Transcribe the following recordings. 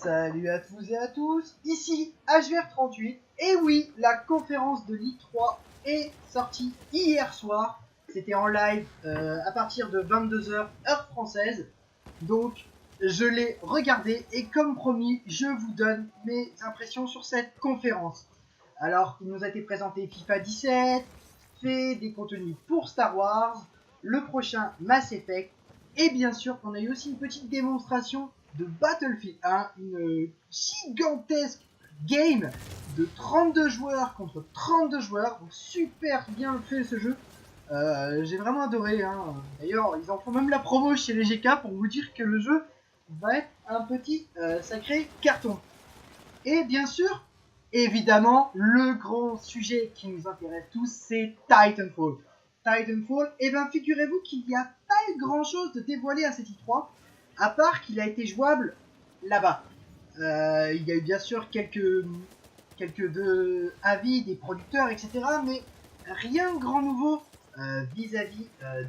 Salut à tous et à tous, ici HVR38, et oui, la conférence de Ligue 3 est sortie hier soir, c'était en live à partir de 22h heure française, donc je l'ai regardé et comme promis, je vous donne mes impressions sur cette conférence. Alors, il nous a été présenté FIFA 17, fait des contenus pour Star Wars, le prochain Mass Effect, et bien sûr, on a eu aussi une petite démonstration de Battlefield 1, une gigantesque game de 32 joueurs contre 32 joueurs, donc super bien fait ce jeu. J'ai vraiment adoré, hein. D'ailleurs ils en font même la promo chez les GK pour vous dire que le jeu va être un petit sacré carton. Et bien sûr, évidemment, le grand sujet qui nous intéresse tous, c'est Titanfall. Titanfall, et bien figurez-vous qu'il n'y a pas eu grand chose de dévoilé à cet i3, à part qu'il a été jouable là-bas. Il y a eu bien sûr quelques avis des producteurs, etc. Mais rien de grand nouveau vis-à-vis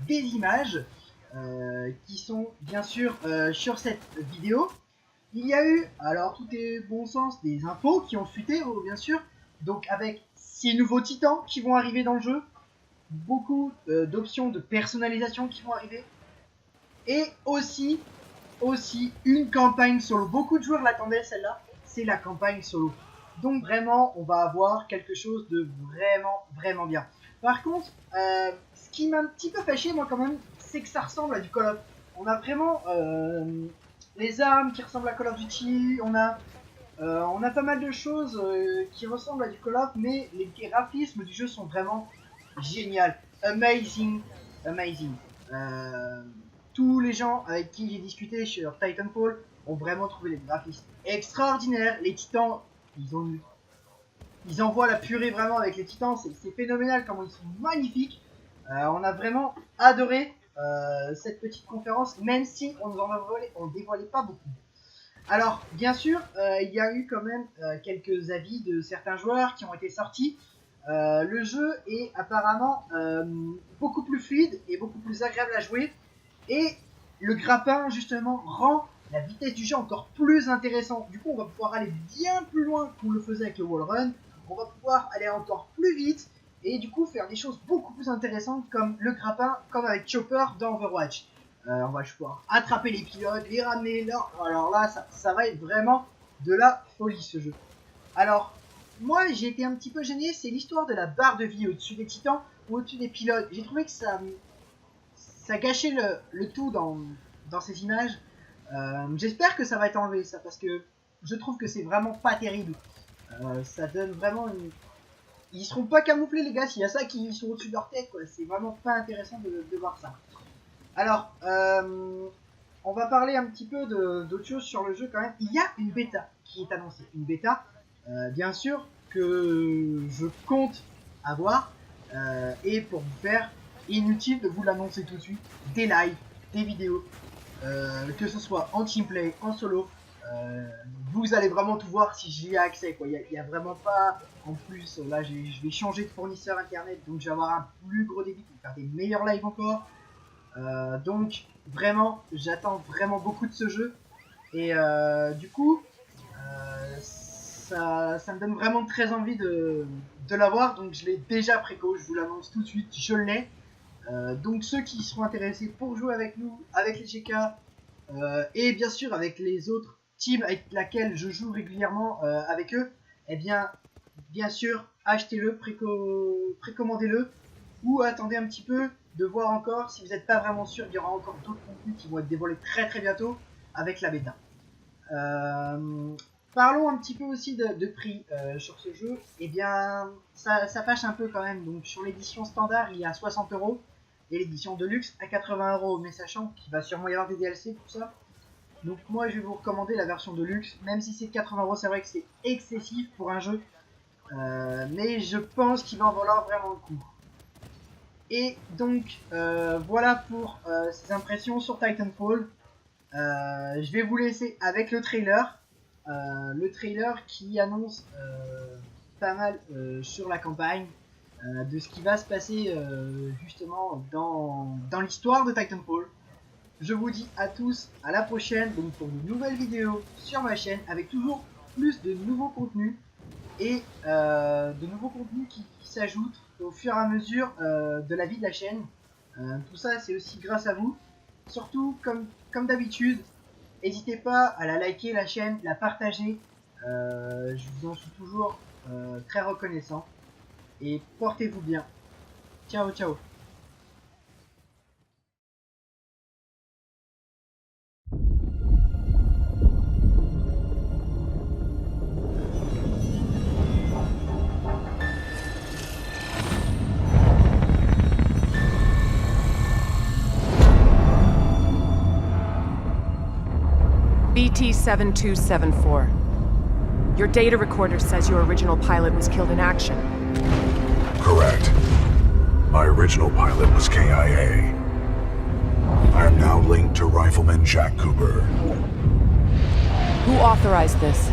des images qui sont bien sûr sur cette vidéo. Il y a eu, alors tout est bon sens, des infos qui ont fuité, bien sûr. Donc avec 6 nouveaux titans qui vont arriver dans le jeu, beaucoup d'options de personnalisation qui vont arriver, et aussi une campagne solo. Beaucoup de joueurs l'attendaient celle-là, c'est la campagne solo. Donc vraiment, on va avoir quelque chose de vraiment bien. Par contre, ce qui m'a un petit peu fâché moi quand même, c'est que ça ressemble à du Call of. On a vraiment les armes qui ressemblent à Call of Duty, on a pas mal de choses qui ressemblent à du Call of, mais les graphismes du jeu sont vraiment géniaux, amazing. Tous les gens avec qui j'ai discuté sur Titanfall ont vraiment trouvé les graphismes extraordinaires. Les titans, ils envoient la purée vraiment avec les titans, c'est phénoménal comment ils sont magnifiques. On a vraiment adoré cette petite conférence, même si on dévoilait pas beaucoup. Alors, bien sûr, il y a eu quand même quelques avis de certains joueurs qui ont été sortis. Le jeu est apparemment beaucoup plus fluide et beaucoup plus agréable à jouer. Et le grappin, justement, rend la vitesse du jeu encore plus intéressante. Du coup, on va pouvoir aller bien plus loin qu'on le faisait avec le wall run. On va pouvoir aller encore plus vite et du coup faire des choses beaucoup plus intéressantes comme le grappin, comme avec Chopper dans Overwatch. On va pouvoir attraper les pilotes, les ramener là. Alors là, ça va être vraiment de la folie ce jeu. Alors, moi j'ai été un petit peu gêné, c'est l'histoire de la barre de vie au-dessus des titans ou au-dessus des pilotes. J'ai trouvé que ça gâchait le tout dans ces images. J'espère que ça va être enlevé ça parce que je trouve que c'est vraiment pas terrible. Ça donne vraiment une... Ils seront pas camouflés les gars, s'il y a ça qui sont au-dessus de leur tête, quoi. C'est vraiment pas intéressant de voir ça. Alors, on va parler un petit peu d'autres choses sur le jeu quand même. Il y a une bêta qui est annoncée. Une bêta, bien sûr, que je compte avoir. Et pour vous faire, inutile de vous l'annoncer tout de suite. Des lives, des vidéos, que ce soit en teamplay, en solo. Vous allez vraiment tout voir si j'y ai accès, quoi. Il y a vraiment pas... En plus, là, je vais changer de fournisseur internet, donc je vais avoir un plus gros débit pour faire des meilleurs lives encore. Donc vraiment, j'attends vraiment beaucoup de ce jeu. Et du coup, ça me donne vraiment très envie de l'avoir. Donc je l'ai déjà préco, je vous l'annonce tout de suite, je l'ai. Donc ceux qui seront intéressés pour jouer avec nous, avec les GK, et bien sûr avec les autres teams avec lesquels je joue régulièrement avec eux, eh bien sûr, achetez-le, précommandez-le, ou attendez un petit peu de voir encore, si vous n'êtes pas vraiment sûr, il y aura encore d'autres contenus qui vont être dévoilés très bientôt avec la bêta. Parlons un petit peu aussi de prix sur ce jeu. Eh bien, ça fâche un peu quand même. Donc sur l'édition standard, il y a 60€ et l'édition de luxe à 80€, mais sachant qu'il va sûrement y avoir des DLC pour ça. Donc moi je vais vous recommander la version de luxe, même si c'est 80€, c'est vrai que c'est excessif pour un jeu. Mais je pense qu'il va en valoir vraiment le coup. Et donc voilà pour ces impressions sur Titanfall. Je vais vous laisser avec le trailer. Le trailer qui annonce pas mal sur la campagne, de ce qui va se passer justement dans l'histoire de Titanfall. Je vous dis à tous à la prochaine donc pour de nouvelles vidéos sur ma chaîne avec toujours plus de nouveaux contenus et de nouveaux contenus qui s'ajoutent au fur et à mesure de la vie de la chaîne. Tout ça c'est aussi grâce à vous. Surtout comme d'habitude, n'hésitez pas à la liker la chaîne, la partager. Je vous en suis toujours très reconnaissant. Et portez-vous bien. Ciao ciao. BT-7274. Your data recorder says your original pilot was killed in action. Correct. My original pilot was KIA. I am now linked to Rifleman Jack Cooper. Who authorized this?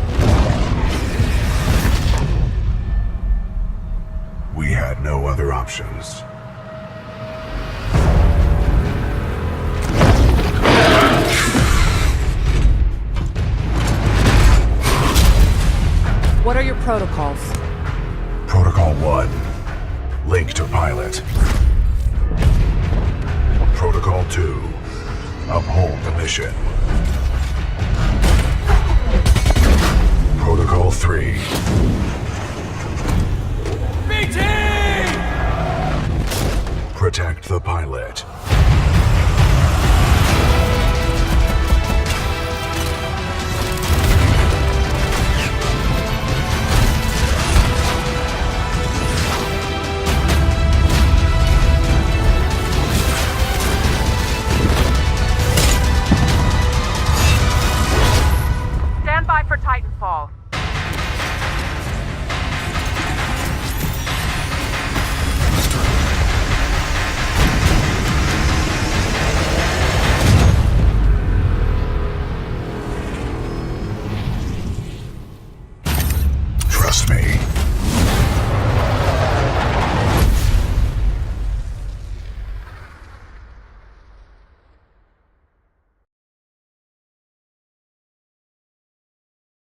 We had no other options. What are your protocols? Protocol 1. Link to pilot. Protocol 2. Uphold the mission. Protocol 3. BT! Protect the pilot.